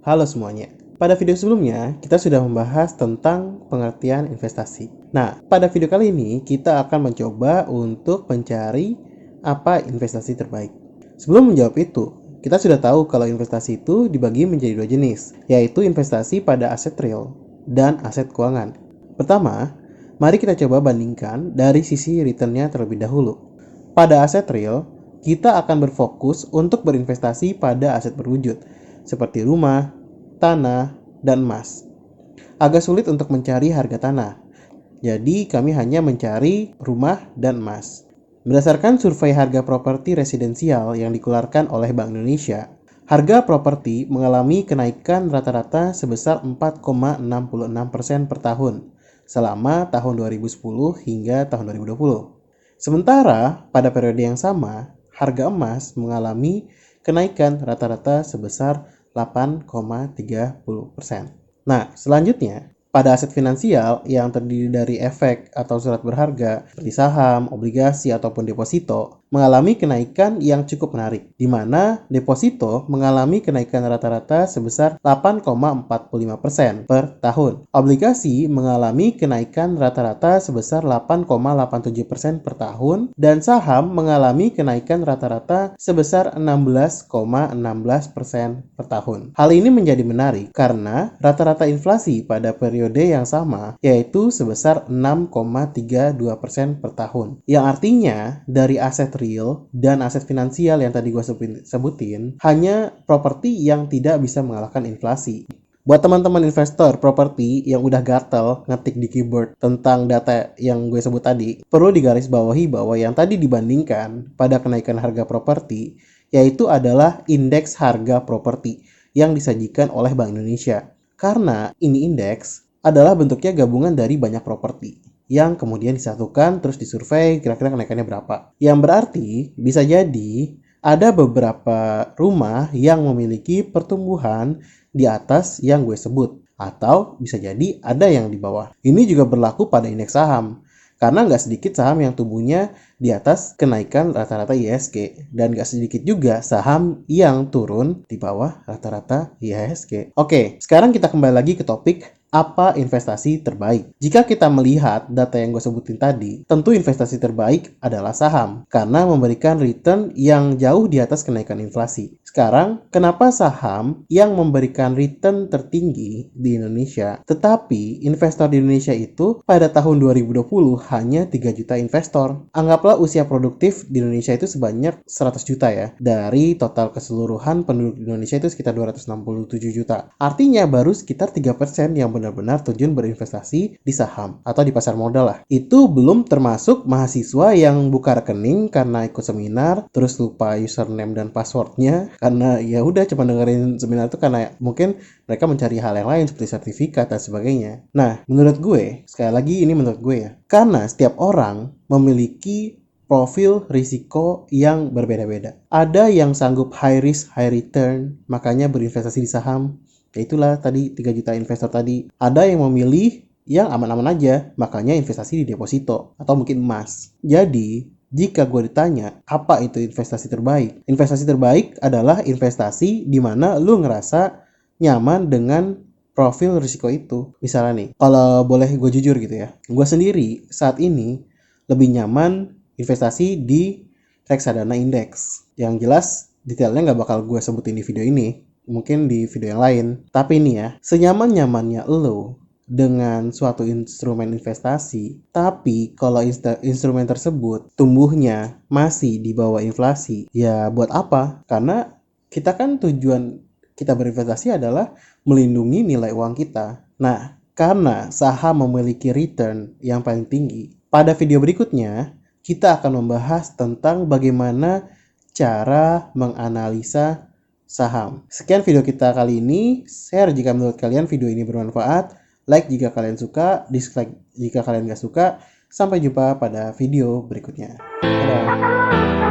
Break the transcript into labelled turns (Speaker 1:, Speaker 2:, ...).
Speaker 1: Halo semuanya. Pada video sebelumnya, kita sudah membahas tentang pengertian investasi. Nah, pada video kali ini, kita akan mencoba untuk mencari apa investasi terbaik. Sebelum menjawab itu, kita sudah tahu kalau investasi itu dibagi menjadi dua jenis, yaitu investasi pada aset real dan aset keuangan. Pertama, mari kita coba bandingkan dari sisi return-nya terlebih dahulu. Pada aset real, kita akan berfokus untuk berinvestasi pada aset berwujud, seperti rumah, tanah, dan emas. Agak sulit untuk mencari harga tanah, jadi kami hanya mencari rumah dan emas. Berdasarkan survei harga properti residensial yang dikeluarkan oleh Bank Indonesia, harga properti mengalami kenaikan rata-rata sebesar 4,66% per tahun selama tahun 2010 hingga tahun 2020. Sementara pada periode yang sama, harga emas mengalami kenaikan rata-rata sebesar 8,30%. Nah, selanjutnya, pada aset finansial yang terdiri dari efek atau surat berharga seperti saham, obligasi, ataupun deposito mengalami kenaikan yang cukup menarik, di mana deposito mengalami kenaikan rata-rata sebesar 8,45% per tahun. Obligasi mengalami kenaikan rata-rata sebesar 8,87% per tahun, dan saham mengalami kenaikan rata-rata sebesar 16,16% per tahun. Hal ini menjadi menarik karena rata-rata inflasi pada periode yang sama yaitu sebesar 6,32% per tahun. Yang artinya dari aset real dan aset finansial yang tadi gue sebutin hanya properti yang tidak bisa mengalahkan inflasi. Buat teman-teman investor properti yang udah gatel ngetik di keyboard tentang data yang gue sebut tadi, perlu digarisbawahi bahwa yang tadi dibandingkan pada kenaikan harga properti yaitu adalah indeks harga properti yang disajikan oleh Bank Indonesia. Karena ini indeks adalah bentuknya gabungan dari banyak properti yang kemudian disatukan terus disurvei kira-kira kenaikannya berapa. Yang berarti bisa jadi ada beberapa rumah yang memiliki pertumbuhan di atas yang gue sebut, atau bisa jadi ada yang di bawah. Ini juga berlaku pada indeks saham, karena nggak sedikit saham yang tumbuhnya di atas kenaikan rata-rata IHSG, dan nggak sedikit juga saham yang turun di bawah rata-rata IHSG. Oke, sekarang kita kembali lagi ke topik apa investasi terbaik. Jika kita melihat data yang gue sebutin tadi, tentu investasi terbaik adalah saham, karena memberikan return yang jauh di atas kenaikan inflasi. Sekarang, kenapa saham yang memberikan return tertinggi di Indonesia, tetapi investor di Indonesia itu pada tahun 2020 hanya 3 juta investor. Anggaplah usia produktif di Indonesia itu sebanyak 100 juta ya. Dari total keseluruhan penduduk di Indonesia itu sekitar 267 juta. Artinya baru sekitar 3% yang benar-benar terjun berinvestasi di saham atau di pasar modal lah. Itu belum termasuk mahasiswa yang buka rekening karena ikut seminar terus lupa username dan passwordnya karena ya udah cuma dengerin seminar itu karena mungkin mereka mencari hal yang lain seperti sertifikat dan sebagainya. Nah, menurut gue, sekali lagi ini menurut gue ya, karena setiap orang memiliki profil risiko yang berbeda-beda. Ada yang sanggup high risk, high return, makanya berinvestasi di saham. Ya itulah tadi 3 juta investor tadi. Ada yang memilih yang aman-aman aja, makanya investasi di deposito atau mungkin emas. Jadi, jika gue ditanya apa itu investasi terbaik? Investasi terbaik adalah investasi di mana lu ngerasa nyaman dengan profil risiko itu. Misalnya nih, kalau boleh gue jujur gitu ya, gue sendiri saat ini lebih nyaman investasi di reksadana indeks. Yang jelas detailnya nggak bakal gue sebutin di video ini, mungkin di video yang lain. Tapi nih ya, senyaman-nyamannya lo dengan suatu instrumen investasi, tapi kalau instrumen tersebut tumbuhnya masih di bawah inflasi, ya buat apa? Karena kita kan tujuan kita berinvestasi adalah melindungi nilai uang kita. Nah, karena saham memiliki return yang paling tinggi, pada video berikutnya kita akan membahas tentang bagaimana cara menganalisa saham. Sekian video kita kali ini. Share jika menurut kalian video ini bermanfaat. Like jika kalian suka. Dislike jika kalian gak suka. Sampai jumpa pada video berikutnya. Dadah.